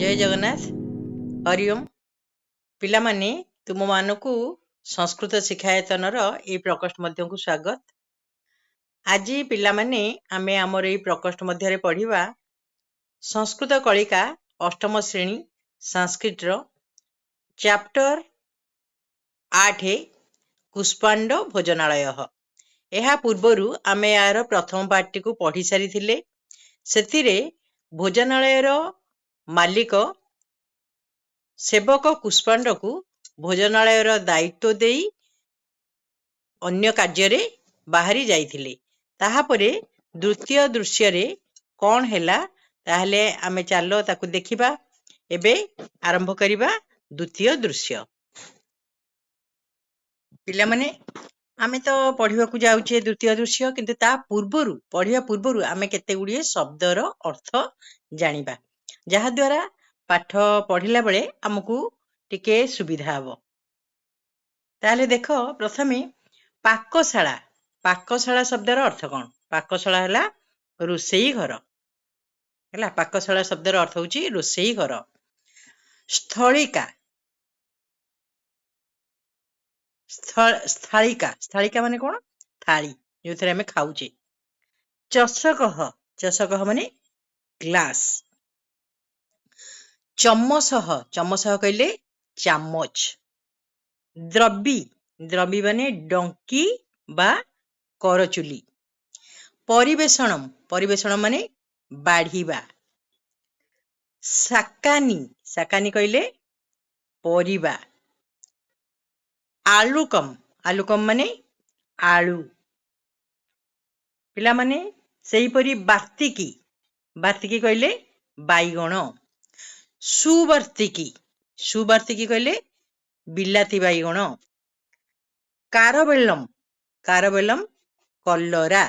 जय जगन्नाथ हरिओम पिलामाने तुम मानकु संस्कृत शिक्षायतनर ए प्रकोष्ठ मध्यकु स्वागत। आज पिलामाने आमे आमर ए प्रकोष्ठ मध्यरे पढ़िबा संस्कृत कलिका अष्टम श्रेणी संस्कृत चैप्टर 8 कुष्पांड भोजनालय। एहा पूर्वरु आमे यार प्रथम पार्टी को पढ़ी सारी थिले। सेतिरे भोजनालयर मालिक सेवक कुष्पांड को भोजनालयर दायित्व देई अन्य कार्य बाहरी जाइथिले। ताहापरे द्वितीय दृश्य रे कौन हैला ताहले आमे चालो ताकु देखिबा। एबे आरंभ करिबा द्वितीय दृश्य। पिला माने आमे तो पढ़िबा को जाउछे द्वितीय दृश्य, किंतु ता पूर्वरु पढ़िबा पूर्वरु आमे केते गुडिये शब्दर अर्थ जानिबा, जहा द्वारा पाठ पढ़िला बेले हमकु टिके सुविधा हबो। ताहले देखो प्रथमे पाकशाला। पाकशाला शब्दर अर्थ कोन? पाकशाला हला रोसेई घर हला। पाकशाला शब्दर अर्थ होची रोसेई घर। स्थलिका स्थालिका स्थालिका माने कोन? थाली जो थरे हमें खाउचे। चषकः चषकः माने ग्लास। चमसः चमसः कहले चामच। द्रबी द्रबी माने डंकी बा करचुली। परिवेषणम परिवेषण माने बाढ़ीबा। साकानी साकानी कहले परिबा। आलुकम आलुकम माने आलू। पिला माने सेही परी बार्तिकी बार्तिकी कहले बाईगण। सुवर्तिकी सुवर्तिकी कहले बिलाती बाईगण। कारबेलम कारबेलम कलरा।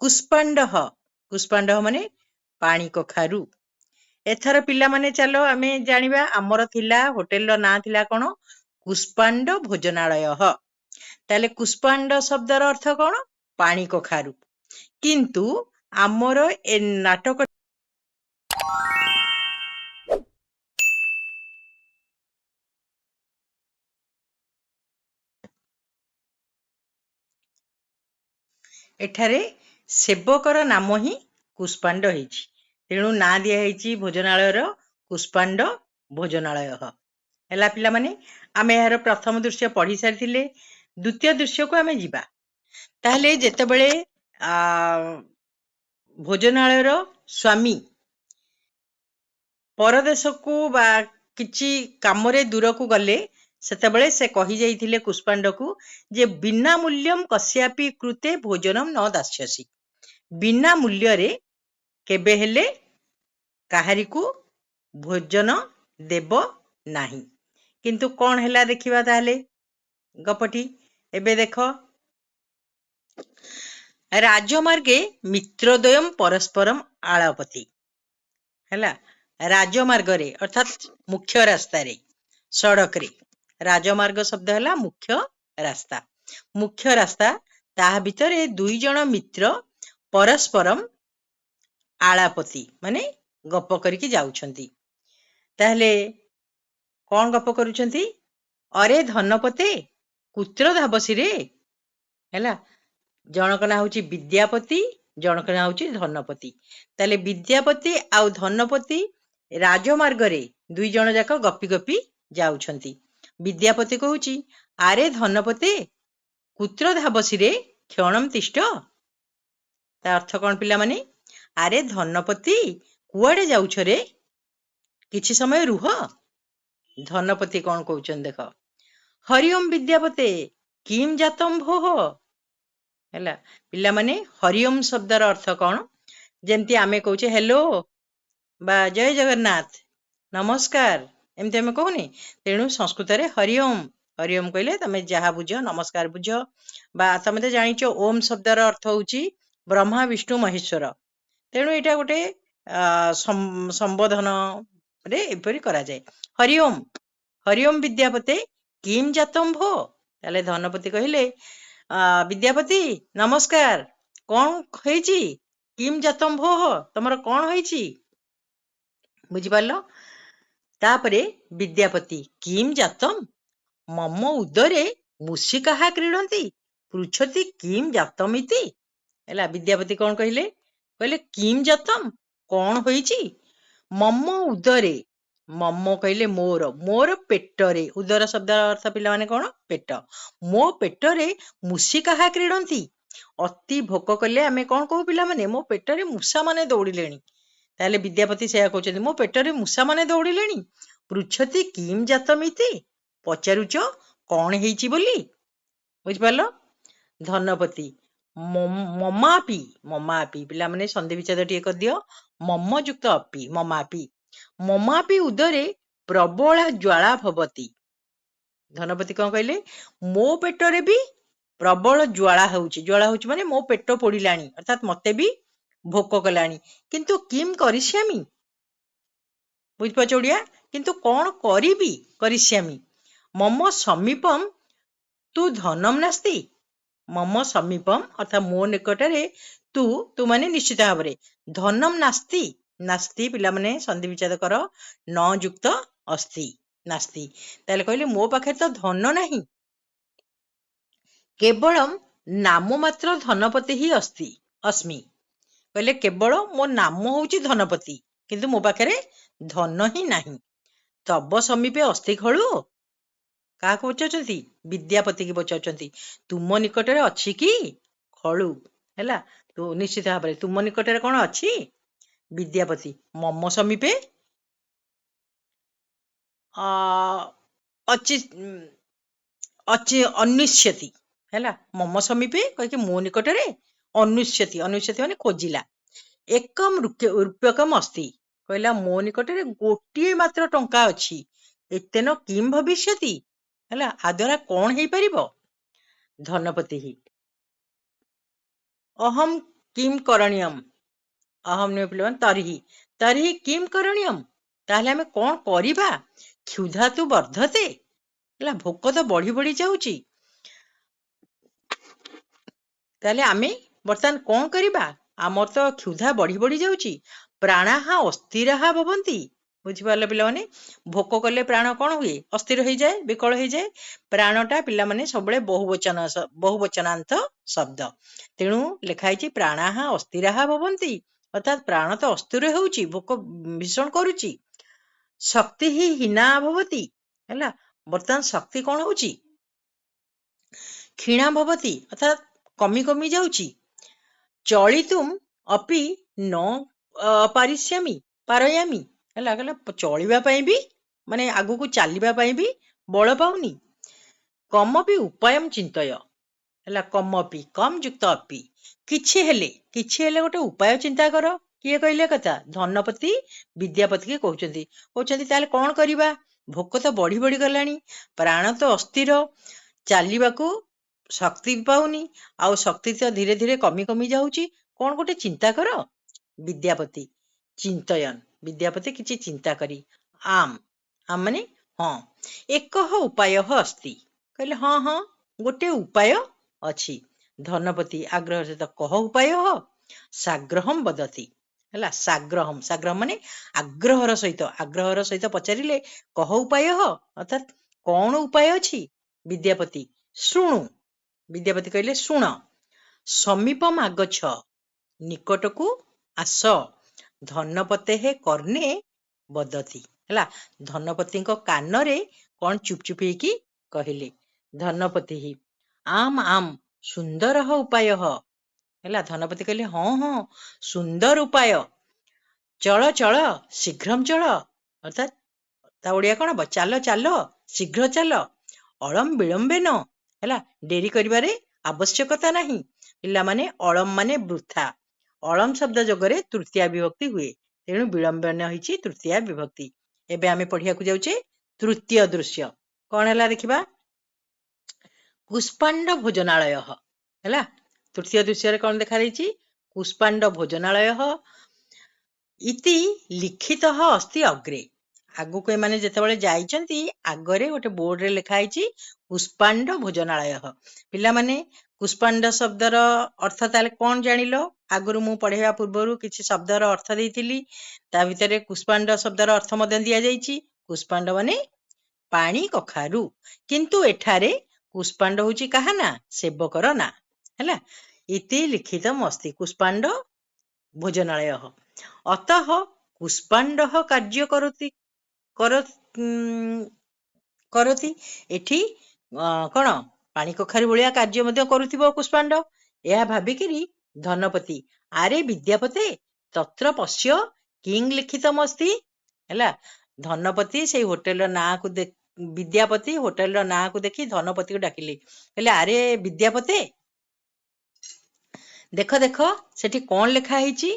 कुष्पांडः कुष्पांडः माने पानी कखारू। एथर पिला माने चलो आमे जानिबा हमर थिला होटल रो ना थिला कोन? कुष्पांड भोजनालय। ताले कुष्पांड शब्दर अर्थ कोन? पानी कखारू। किंतु आमर ए नाटक एठारे सेवकर नाम ही कुष्पांड हेछि, तेणु ना दिया हेछि भोजनालयर कुष्पांड भोजनालय। हला पिला माने आमे यार प्रथम दृश्य पढ़ी सारिथिले। द्वितीय दृश्य को आमे जिबा। ताहले जेतेबेले भोजनालयर स्वामी परदेश को बा किछि कामरे दूर को गले सेतेबेले से कही जाइथिले कुष्पांड को जे बिना मूल्यम कस्यापि कृते भोजनम न दास्यसि। बिना मूल्य रे केबे हेले काहारी को भोजन देव नाही। किंतु कौन हैला देखिबा ताहले गपटी। एबे देखो राजमार्गे मित्रद्वयम परस्परम आलापति हैला। राजमार्ग रे अर्थात मुख्य रास्ता रे सड़क रे राजमार्ग शब्द हैला मुख्य रास्ता। मुख्य रास्ता ताहा भितरे दुई जण मित्र परस्परम आलापति माने गप करिकी जाउछंती। ताहले कौन गप करूछंती? अरे धनपते कुत्र धाबसी रे हैला। जनक ना होची विद्यापति, जनक ना होची धनपति। ताले विद्यापति आउ धनपति राजमार्ग रे दुई जण जाक गपी गपी जाउछंती। विद्यापति कहूची अरे धनपते कुत्र धाबसी रे क्षणम तिष्ठ। ता अर्थ कौन पिला माने? अरे धनपति कुआडे जाउछ रे, किछि समय रुह। धनपति कौन कहउछन देख, हरिओम विद्यापते किम जातम भोह हैला। पिला माने हरिओम शब्दर अर्थ कौन? जेमती आमे कहउछे हेलो बा जय जगन्नाथ नमस्कार एमती आमे कहूनी। तेणु संस्कृत रे हरिओम हरिओम कहले तमे जहा बुझ नमस्कार बुझ। बा तमे तो जानिचो ओम शब्दर अर्थ होची ब्रह्मा विष्णु महेश्वर। तेणु एटा गोटे संबोधन रे एपरी करा जाए। हरिओम हरिओम विद्यापते किम जातम भो। ताले धनपति कहले विद्यापति नमस्कार, कौन होईची? किम जातम भो तमर कौन होईची? ବୁଝିପାରିଲ? ତାପରେ ବିଦ୍ୟାପତି କିମ୍ ଜାତମ୍ ମମ ଉଦରେ ମୂଷିକାହା କ୍ରୀଡ଼ନ୍ତି ପୃଚ୍ଛତି କିମ୍ ଜାତମିତି। ହେଲା, ବିଦ୍ୟାପତି କଣ କହିଲେ? କହିଲେ କିମ୍ ଜାତମ୍ କଣ ହୋଇଛି? ମମ ଉଦରେ, ମମ କହିଲେ ମୋର, ମୋର ପେଟରେ, ଉଦର ଶବ୍ଦ ଅର୍ଥ ପିଲାମାନେ କଣ? ପେଟ। ମୋ ପେଟରେ ମୂଷିକାହା କ୍ରୀଡ଼ନ୍ତି। ଅତି ଭୋକ କଲେ ଆମେ କଣ କହୁ ପିଲାମାନେ? ମୋ ପେଟରେ ମୂଷା ମାନେ ଦୌଡ଼ିଲେଣି। ତାହେଲେ ବିଦ୍ୟାପତି ସେୟା କହୁଛନ୍ତି, ମୋ ପେଟରେ ମୂଷା ମାନେ ଦୌଡ଼ିଲେଣି। ପୃଚ୍ଛତି କିମ୍ ଜାତମିତି, ପଚାରୁଛ କଣ ହେଇଛି ବୋଲି। ବୁଝିପାରିଲ? ଧନପତି ମମାପି, ମମାପି ପିଲାମାନେ ସନ୍ଧି ବିଚ୍ଛେଦ ଟିକେ କରିଦିଅ। ମମ ଯୁକ୍ତ ଅପି, ମମାପି, ମମାପି ଉଦରେ ପ୍ରବଳା ଜ୍ୱାଳା ଭବତି। ଧନପତି କଣ କହିଲେ? ମୋ ପେଟରେ ବି ପ୍ରବଳ ଜ୍ୱାଳା ହଉଛି। ଜ୍ୱାଳା ହଉଛି ମାନେ ମୋ ପେଟ ପୋଡ଼ିଲାଣି, ଅର୍ଥାତ୍ ମତେ ବି ଭୋକ କଲାଣି। କିନ୍ତୁ କିମ୍ କରିଷ୍ୟାମି, ବୁଝିପାରୁଛ ଓଡ଼ିଆ? କିନ୍ତୁ କଣ କରିବି? କରିଷ୍ୟାମି। ମମ ସମୀପମ୍ ତୁ ଧନମ୍ ନାସ୍ତି। ମମ ସମୀପମ୍ ଅର୍ଥାତ୍ ମୋ ନିକଟରେ ତୁ, ତୁ ମାନେ ନିଶ୍ଚିତ ଭାବରେ, ଧନମ୍ ନାସ୍ତି, ନାସ୍ତି ପିଲାମାନେ ସନ୍ଧି ବିଚ୍ଛେଦ କର, ନ ଯୁକ୍ତ ଅସ୍ତି, ନାସ୍ତି। ତାହେଲେ କହିଲେ ମୋ ପାଖରେ ତ ଧନ ନାହିଁ, କେବଳମ୍ ନାମ ମାତ୍ର ଧନପତି ହିଁ ଅସ୍ତି ଅସ୍ମି। କହିଲେ କେବଳ ମୋ ନାମ ହଉଛି ଧନପତି, କିନ୍ତୁ ମୋ ପାଖରେ ଧନ ହିଁ ନାହିଁ। ତବ ସମୀପେ ଅସ୍ତି ଖଳୁ, କାହାକୁ ପଚାରୁଛନ୍ତି? ବିଦ୍ୟାପତିକି ପଚାରୁଛନ୍ତି। ତୁମ ନିକଟରେ ଅଛି କି ଖଳୁ? ହେଲା, ତ ନିଶ୍ଚିତ ଭାବରେ ତୁମ ନିକଟରେ କଣ ଅଛି? ବିଦ୍ୟାପତି ମମ ସମୀପେ ଅଛି, ଅନ୍ୱିଷ୍ୟତି। ହେଲା, ମମ ସମୀପେ କହିକି ମୋ ନିକଟରେ, ଅନ୍ୱିଷ୍ୟତି, ଅନ୍ୱିଷ୍ୟତି ମାନେ ଖୋଜିଲା। ଏକମ୍ ରୂପ୍ୟକମ୍ ଅସ୍ତି, କହିଲା ମୋ ନିକଟରେ ଗୋଟିଏ ମାତ୍ର ଟଙ୍କା ଅଛି। ଏତେନ କିମ୍ ଭବିଷ୍ୟତି, ହେଲା, ଆ ଦ୍ୱାରା କଣ ହେଇପାରିବ? ଧନପତି ଅହମ୍ କିମ୍ କରଣୀୟମ୍, ଅହମ୍ ନୁହେଁ ପିଲାମାନେ, ତର୍ହି, ତର୍ହି କିମ୍ କରଣୀୟମ୍, ତାହେଲେ ଆମେ କଣ କରିବା? କ୍ଷୁଧା ତୁ ବର୍ଦ୍ଧତେ, ହେଲା, ଭୋକ ତ ବଢି ବଢି ଯାଉଛି। ତାହେଲେ ଆମେ ବର୍ତ୍ତମାନ କଣ କରିବା? ଆମର ତ କ୍ଷୁଧା ବଢି ବଢି ଯାଉଛି। ପ୍ରାଣାହା ଅସ୍ଥିରାହା ଭବନ୍ତି। ବୁଝିପାରିଲ ପିଲାମାନେ? ଭୋକ କଲେ ପ୍ରାଣ କଣ ହୁଏ? ଅସ୍ଥିର ହେଇଯାଏ, ବିକଳ ହେଇଯାଏ। ପ୍ରାଣଟା ପିଲାମାନେ ସବୁବେଳେ ବହୁବଚନାନ୍ତ ଶବ୍ଦ, ତେଣୁ ଲେଖା ହେଇଛି ପ୍ରାଣାହା ଅସ୍ଥିରାହା ଭବନ୍ତି, ଅର୍ଥାତ୍ ପ୍ରାଣ ତ ଅସ୍ଥିର ହେଉଛି, ଭୋକ ଭୀଷଣ କରୁଛି। ଶକ୍ତି ହିଁ ହୀନା ଭବତି, ହେଲା, ବର୍ତ୍ତମାନ ଶକ୍ତି କଣ ହଉଛି? କ୍ଷୀଣା ଭବତି, ଅର୍ଥାତ୍ କମି କମି ଯାଉଛି। ଚଳିତୁମ୍ ଅପି ନ ପାରିଷ୍ୟାମି ପାରୟାମି, ହେଲା, କହିଲା ଚଳିବା ପାଇଁ ବି, ମାନେ ଆଗକୁ ଚାଲିବା ପାଇଁ ବି ବଳ ପାଉନି। କମପି ଉପାୟମ୍ ଚିନ୍ତୟ, ହେଲା, କମପି, କମ୍ ଯୁକ୍ତ ଅପି, କିଛି ହେଲେ, କିଛି ହେଲେ ଗୋଟେ ଉପାୟ ଚିନ୍ତା କର। କିଏ କହିଲେ କଥା? ଧନପତି ବିଦ୍ୟାପତିକି କହୁଛନ୍ତି। କହୁଛନ୍ତି ତାହେଲେ କଣ କରିବା? ଭୋକ ତ ବଢି ବଢି ଗଲାଣି, ପ୍ରାଣ ତ ଅସ୍ଥିର, ଚାଲିବାକୁ ଶକ୍ତି ପାଉନି, ଆଉ ଶକ୍ତି ତ ଧୀରେ ଧୀରେ କମି କମି ଯାଉଛି, କଣ ଗୋଟେ ଚିନ୍ତା କର। ବିଦ୍ୟାପତି ଚିନ୍ତୟନ୍, ବିଦ୍ୟାପତି କିଛି ଚିନ୍ତା କରି, ଆମ୍, ଆମ୍ ମାନେ ହଁ, ଏକଃ ଉପାୟଃ ଅସ୍ତି, କହିଲେ ହଁ ହଁ ଗୋଟେ ଉପାୟ ଅଛି। ଧନପତି ଆଗ୍ରହ ସହିତ କହ ଉପାୟଃ, ସାଗ୍ରହମ୍ ବଦତି, ହେଲା, ସାଗ୍ରହମ୍, ସାଗ୍ରହମ୍ ମାନେ ଆଗ୍ରହର ସହିତ ପଚାରିଲେ କହ ଉପାୟଃ, ଅର୍ଥାତ୍ କଣ ଉପାୟ ଅଛି? ବିଦ୍ୟାପତି ଶୁଣୁ, ବିଦ୍ୟାପତି କହିଲେ ଶୁଣ। ସମୀପମ୍ ଆଗଛ, ନିକଟକୁ ଆସ। ଧନପତେଃ କର୍ଣ୍ଣେ ବଦତି, ହେଲା, ଧନପତିଙ୍କ କାନରେ କଣ ଚୁପ୍ ଚୁପ୍ ହେଇକି କହିଲେ। ଧନପତି ଆମ୍ ଆମ୍ ସୁନ୍ଦରଃ ଉପାୟଃ, ହେଲା, ଧନପତି କହିଲେ ହଁ ହଁ ସୁନ୍ଦର ଉପାୟ। ଚଳ ଚଳ ଶୀଘ୍ରମ୍ ଚଳ, ଅର୍ଥାତ୍ ତା ଓଡ଼ିଆ କଣ ହବ? ଚାଲ ଚାଲ, ଶୀଘ୍ର ଚାଲ। ଅଳମ୍ ବିଳମ୍ବେନ, ହେଲା, ଡେରି କରିବାରେ ଆବଶ୍ୟକତା ନାହିଁ। ପିଲାମାନେ ଅଳମ୍ ମାନେ ବୃଥା, ଅଳମ୍ ଶବ୍ଦ ଯୋଗରେ ତୃତୀୟା ବିଭକ୍ତି ହୁଏ, ତେଣୁ ବିଳମ୍ବନ ହେଇଛି ତୃତୀୟା ବିଭକ୍ତି। ଏବେ ଆମେ ପଢିବାକୁ ଯାଉଛେ ତୃତୀୟ ଦୃଶ୍ୟ। କଣ ହେଲା ଦେଖିବା? କୁଷ୍ପାଣ୍ଡ ଭୋଜନାଳୟ, ହେଲା, ତୃତୀୟ ଦୃଶ୍ୟରେ କଣ ଦେଖାଯାଇଛି? କୁଷ୍ପାଣ୍ଡ ଭୋଜନାଳୟ ଇତି ଲିଖିତଃ ଅସ୍ତି ଅଗ୍ରେ, ଆଗକୁ ଏମାନେ ଯେତେବେଳେ ଯାଇଛନ୍ତି, ଆଗରେ ଗୋଟେ ବୋର୍ଡରେ ଲେଖା ହେଇଛି କୁଷ୍ପାଣ୍ଡ ଭୋଜନାଳୟ। ପିଲାମାନେ कुष्पांड शब्दर अर्थ ताले कौन जानिल आगुरु मु पढ़ेवा पूर्वरु किछि शब्दर अर्थ देइथिली ता भितरे कुष्पांड शब्दर अर्थ मध्य दिया जाइछि कुष्पांड माने पानी कखारु किंतु एठारे कुष्पांड होची कहा ना सेवकर ना हैला इति लिखितम अस्ति कुष्पांड भोजनालय अतः कुष्पांड कार्य करोति करति एठी कौन पानी कखारु भलिया कार्य मध्य करुथिबो कुष्पांड या भाबिकिरी धनपति आरे विद्यापते तत्र पश्य किंग लिखितम अस्ति हैला धनपति से होटेल ना को विद्यापति होटेल ना को देखी धनपति को डाकिले कहले आरे विद्यापते देख देख सेठी कौन लिखा ହେଇଛି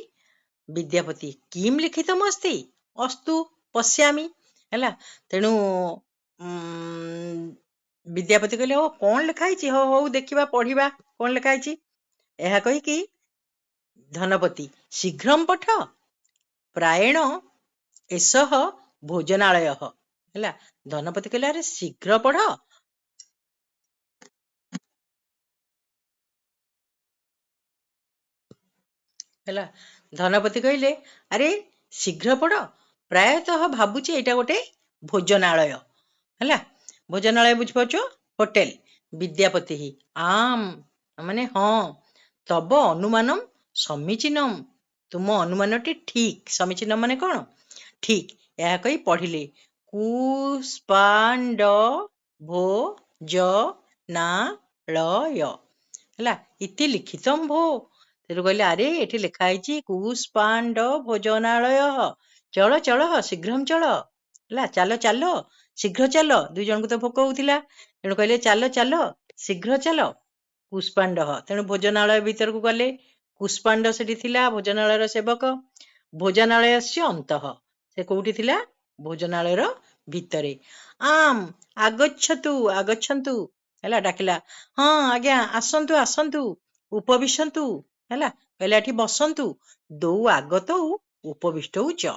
विद्यापति किम लिखितम अस्ति अस्तु पश्यामि हैला तेणु विद्यापति कहले हो कौन लिखा ହେଇଛି हो हो देखिबा पढ़िबा कौन लिखा ହେଇଛି ଏହା कहि कि धनपति शीघ्रम पठ प्रायण एसह भोजनालय हैला धनपति कहले अरे शीघ्र पढ़ हैला धनपति कहले अरे शीघ्र पढ़ प्रायतः भाबुची एटा गोटे भोजनालय हैला भोजनालय बुझ पाछो होटेल विद्यापति ही आम माने हाँ तब अनुमानम समीचीनम तुम अनुमानटी ठीक समीचीनम माने कौन ठीक यह कही पढ़िले कुष्पांड भोजनालय हैला इति लिखितम भो तेरू कहले अरे एठी लिखा ହେଇଛି कुष्पांड भोजनालय चल चल शीघ्रम चल हैला चलो चलो शीघ्र चल दुई जन को तो भोक होउथिला तेणु कहले चलो चलो शीघ्र चल कुष्पांड तेणु भोजनालय भीतर को गले कुष्पांड सेठी थिला भोजनालयर सेवक भोजनालयस्य अंतः से कोउठी थिला भोजनालयर भितरे आम आगच्छतु आगच्छन्तु हैला डाकिला हाँ आज्ञा आसन्तु आसन्तु उपविशन्तु हैला कहले एठी बसन्तु दौ आगत उपविष्ट च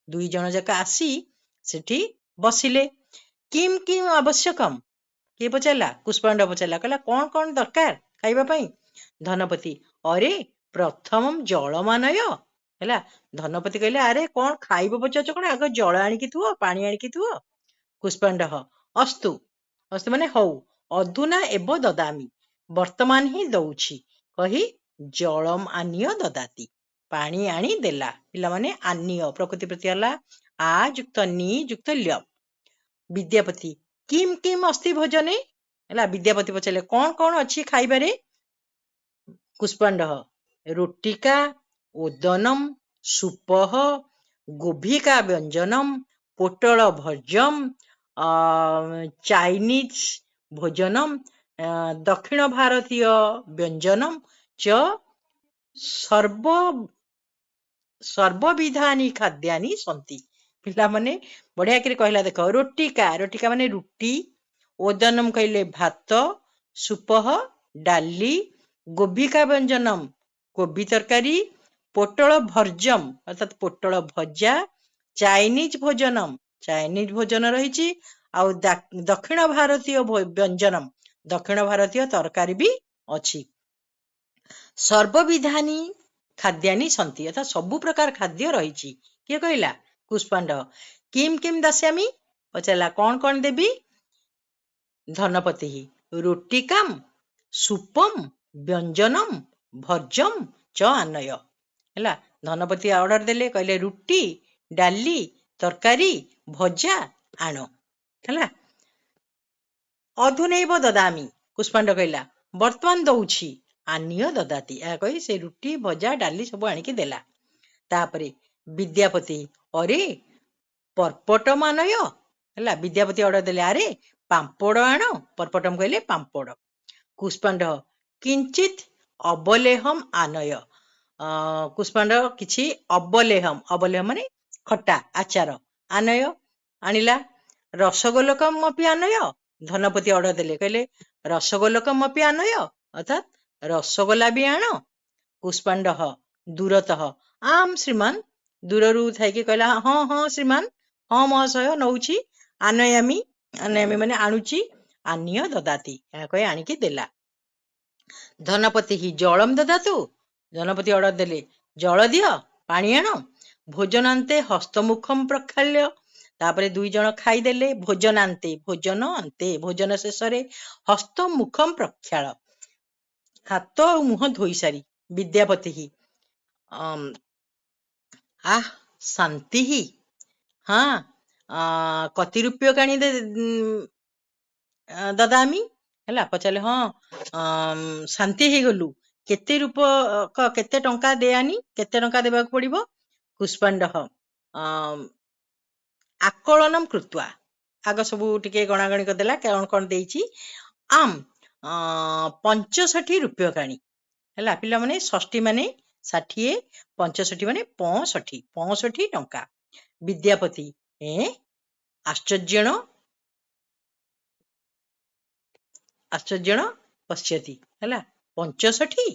दुई जन जाक आसी सेठी बसिले किम किम आवश्यकम किए पचारा कुष्पांड पचारा कहला कौन कौन दरकार खाइबा पई धनपति अरे प्रथम जलमानय हैला धनपति कहले अरे कौन खाइबो पचाच कौन आग जल आनिकी थुओ पानी आनिकी थुओ कुष्पांड अस्तु अस्तु माने हौ अधुना एव ददामि वर्तमान ही दउछि कही जलम आनिय ददाति पानी आनी देला पिला माने आनिय प्रकृति प्रति हला आ युक्त नि युक्त ल्य विद्यापति किम किम अस्ति भोजने हला विद्यापति पचारे कौन कौन अच्छी खाइबारे कुष्पांड रोटिका ओदनम सुपह गोभिका व्यंजनम पोटल भर्जम चाइनीज भोजनम दक्षिण भारतीय व्यंजनम च सर्व सर्वविधानी खाद्यानि सन्ति पिला माने बढ़िया कि कहला देख रोटिका रोटिका माने रुटी ओदनम कहले भात सुपह डाली गोभिका व्यंजनम कोबी तरकारी पोटल भर्जम अर्थात पोटल भजा चाइनीज भोजन रही आउ दक्षिण भारतीय व्यंजनम दक्षिण भारतीय तरकारी भी अच्छी सर्वविधानी खाद्यानि सन्ति अर्थात सबु प्रकार खाद्य रही किए कहला कुष्पांड किम किम दास्यामि पचारा कौन कौन देवी धनपति रोटिकाम सुपम व्यंजनम भर्जम च आनय हैला धनपति ऑर्डर देले कहले रुटी डाली तरकारी भजा आण हैला अधुनैव ददामि कुष्पांड कहला वर्तमान दउछि आनिय ददाति आ कही से रुटी भजा डाली सब आनिकी देला तापरे विद्यापति अरे पर्पटम आनय हैला विद्यापति ऑर्डर देले अरे पांपड़ आण पर्पटम कहले पांपड़ कुष्पांड किंचित अबलेहम आनय कुष्पांड किछि अबलेहम माने खट्टा आचार आनय आनिला रसगोलकम अपि आनय धनपति ऑर्डर देले कहले रसगोलकम अपि आनय अर्थात रसगोला भी आण कुष्पांड दूरतः आम श्रीमान दूररू थाइके कहला हाँ हाँ श्रीमान हाँ महाशय नौछि आनयामी माने आणुची आनिय ददाति या कहे आनिकी देला ଧନପତି ହି ଜଳମ୍ ଦଦାତୁ, ଧନପତି ଅର୍ଡର ଦେଲେ ଜଳ ଦିଅ, ପାଣି ଆଣ। ଭୋଜନାନ୍ତେ ହସ୍ତମୁଖମ୍ ପ୍ରକ୍ଷାଳ୍ୟ, ତାପରେ ଦୁଇ ଜଣ ଖାଇଦେଲେ। ଭୋଜନାନ୍ତେ, ଭୋଜନ ଅନ୍ତେ, ଭୋଜନ ଶେଷରେ ହସ୍ତ ମୁଖମ୍ ପ୍ରକ୍ଷାଳ, ହାତ ଆଉ ମୁହଁ ଧୋଇ ସାରି। ବିଦ୍ୟାପତି ହି ଆଃ ଶାନ୍ତି ହି, ହଁ କତି ରୂପ୍ୟକାଣୀ ଦଦାମି, ହେଲା ପଚାରିଲେ ହଁ ଶାନ୍ତି ହେଇଗଲୁ, କେତେ କେତେ ଟଙ୍କା ଦେଆନି, କେତେ ଟଙ୍କା ଦେବାକୁ ପଡିବ? କୁଷ୍ପାଣ୍ଡ ଆକଳନମ୍ କୃତ୍ୱା, ଆଗ ସବୁ ଟିକେ ଗଣାଗଣି କରିଦେଲା କଣ କଣ ଦେଇଛି। ଆମ୍ 65 ରୂପ୍ୟକାଣୀ, ହେଲା ପିଲାମାନେ 60 ମାନେ 60, 65 ମାନେ 65 ଟଙ୍କା। ବିଦ୍ୟାପତି ଆଶ୍ଚର୍ଯ୍ୟଣ ଆଶ୍ଚର୍ଯ୍ୟଣ ପଶ୍ୟତି, ହେଲା 65।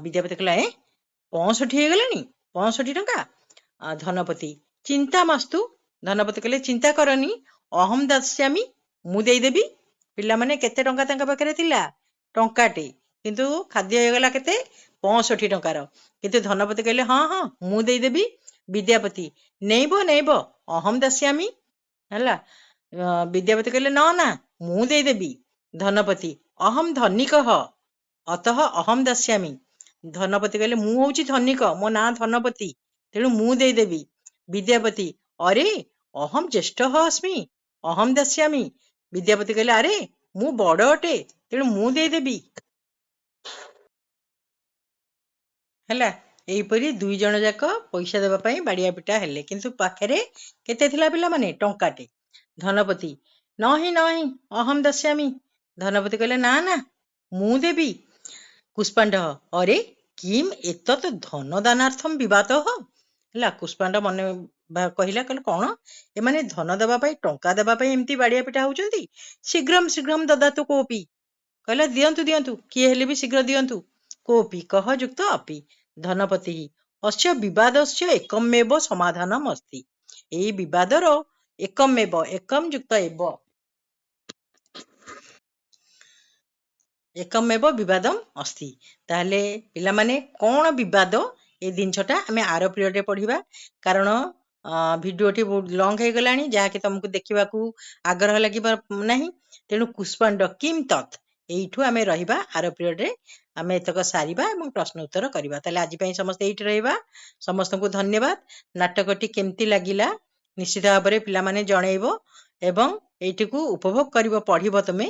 ବିଦ୍ୟାପତି କହିଲା 65 ହେଇଗଲାଣି, 65 ଟଙ୍କା। ଧନପତି ଚିନ୍ତାମାସ୍ତୁ, ଧନପତି କହିଲେ ଚିନ୍ତା କରନି, ଅହମ୍ ଦାସ୍ୟାମି, ମୁଁ ଦେଇଦେବି। ପିଲାମାନେ କେତେ ଟଙ୍କା ତାଙ୍କ ପାଖରେ ଥିଲା? ଟଙ୍କାଟେ, କିନ୍ତୁ ଖାଦ୍ୟ ହେଇଗଲା କେତେ? 65 ଟଙ୍କାର। କିନ୍ତୁ ଧନପତି କହିଲେ ହଁ ହଁ ମୁଁ ଦେଇଦେବି। ବିଦ୍ୟାପତି ନେଇବ ନେଇବ, ଅହମ୍ ଦାସ୍ୟାମି, ହେଲା ବିଦ୍ୟାପତି କହିଲେ ନା ନା ମୁଁ ଦେଇଦେବି। ଧନପତି ଅହମ୍ ଧନିକଃ ଅତଃ ଅହମ୍ ଦାସ୍ୟାମି, ଧନପତି କହିଲେ ମୁଁ ହଉଛି ଧନିକ, ମୋ ନାଁ ଧନପତି, ତେଣୁ ମୁଁ ଦେଇଦେବି। ବିଦ୍ୟାପତି ଅରେ ଅହମ୍ ଜ୍ୟେଷ୍ଠଃ अस्मि, ଅହମ୍ ଦାସ୍ୟାମି, ବିଦ୍ୟାପତି କହିଲେ ଆରେ ମୁଁ ବଡ ଅଟେ, ତେଣୁ ମୁଁ ଦେଇଦେବି। ହେଲା ଏଇପରି ଦୁଇ ଜଣ ଯାକ ପଇସା ଦେବା ପାଇଁ ବାଡିଆ ପିଟା ହେଲେ, କିନ୍ତୁ ପାଖରେ କେତେ ଥିଲା ପିଲାମାନେ? ଟଙ୍କାଟେ। ଧନପତି ନହିଁ ନହିଁ ଅହମ୍ ଦାସ୍ୟାମି, ଧନପତି କହିଲେ ନା ନା ମୁଁ ଦେବି। କୁଷ୍ପାଣ୍ଡ ଅରେ କିମ୍ ଏତତ୍ ଧନ ଦାନାର୍ଥମ୍ ବିବାଦଃ, ହେଲା କୁଷ୍ପାଣ୍ଡ ମନେ କହିଲା, କହିଲେ କଣ ଏମାନେ ଧନ ଦେବା ପାଇଁ, ଟଙ୍କା ଦେବା ପାଇଁ ଏମିତି ବାଡିଆ ପିଟା ହଉଛନ୍ତି? ଶୀଘ୍ରମ୍ ଶୀଘ୍ରମ୍ ଦଦାତୁ କୋପି, କହିଲା ଦିଅନ୍ତୁ ଦିଅନ୍ତୁ, କିଏ ହେଲେ ବି ଶୀଘ୍ର ଦିଅନ୍ତୁ। କୋପି କହ ଯୁକ୍ତ ଅପି, ଧନପତି ଅସ୍ୟ ବିବାଦସ୍ୟ ଏକମେବ ସମାଧାନମ୍ अस्ति, ଏଇ ବିବାଦର ଏକମେବ, ଏକମ୍ ଯୁକ୍ତ ଏବ, ଏକମେବ ବିବାଦମ୍ अस्ति। ତାହେଲେ ପିଲାମାନେ କଣ ବିବାଦ, ଏ ଜିନିଷଟା ଆମେ ଆର ପିରିୟଡରେ ପଢିବା, କାରଣ ଭିଡିଓଟି ବହୁତ ଲଙ୍ଗ ହେଇଗଲାଣି, ଯାହାକି ତମକୁ ଦେଖିବାକୁ ଆଗ୍ରହ ଲାଗିବ ନାହିଁ। ତେଣୁ କୁଷ୍ପାଣ୍ଡ କିମ୍ ତତ୍, ଏଇଠୁ ଆମେ ରହିବା, ଆର ପିରିୟଡରେ ଆମେ ଏତକ ସାରିବା ଏବଂ ପ୍ରଶ୍ନ ଉତ୍ତର କରିବା। ତାହେଲେ ଆଜି ପାଇଁ ସମସ୍ତେ ଏଇଠି ରହିବା। ସମସ୍ତଙ୍କୁ ଧନ୍ୟବାଦ। ନାଟକଟି କେମିତି ଲାଗିଲା ନିଶ୍ଚିତ ଭାବରେ ପିଲାମାନେ ଜଣେଇବ ଏବଂ ଏଇଟିକୁ ଉପଭୋଗ କରିବ, ପଢିବ ତମେ।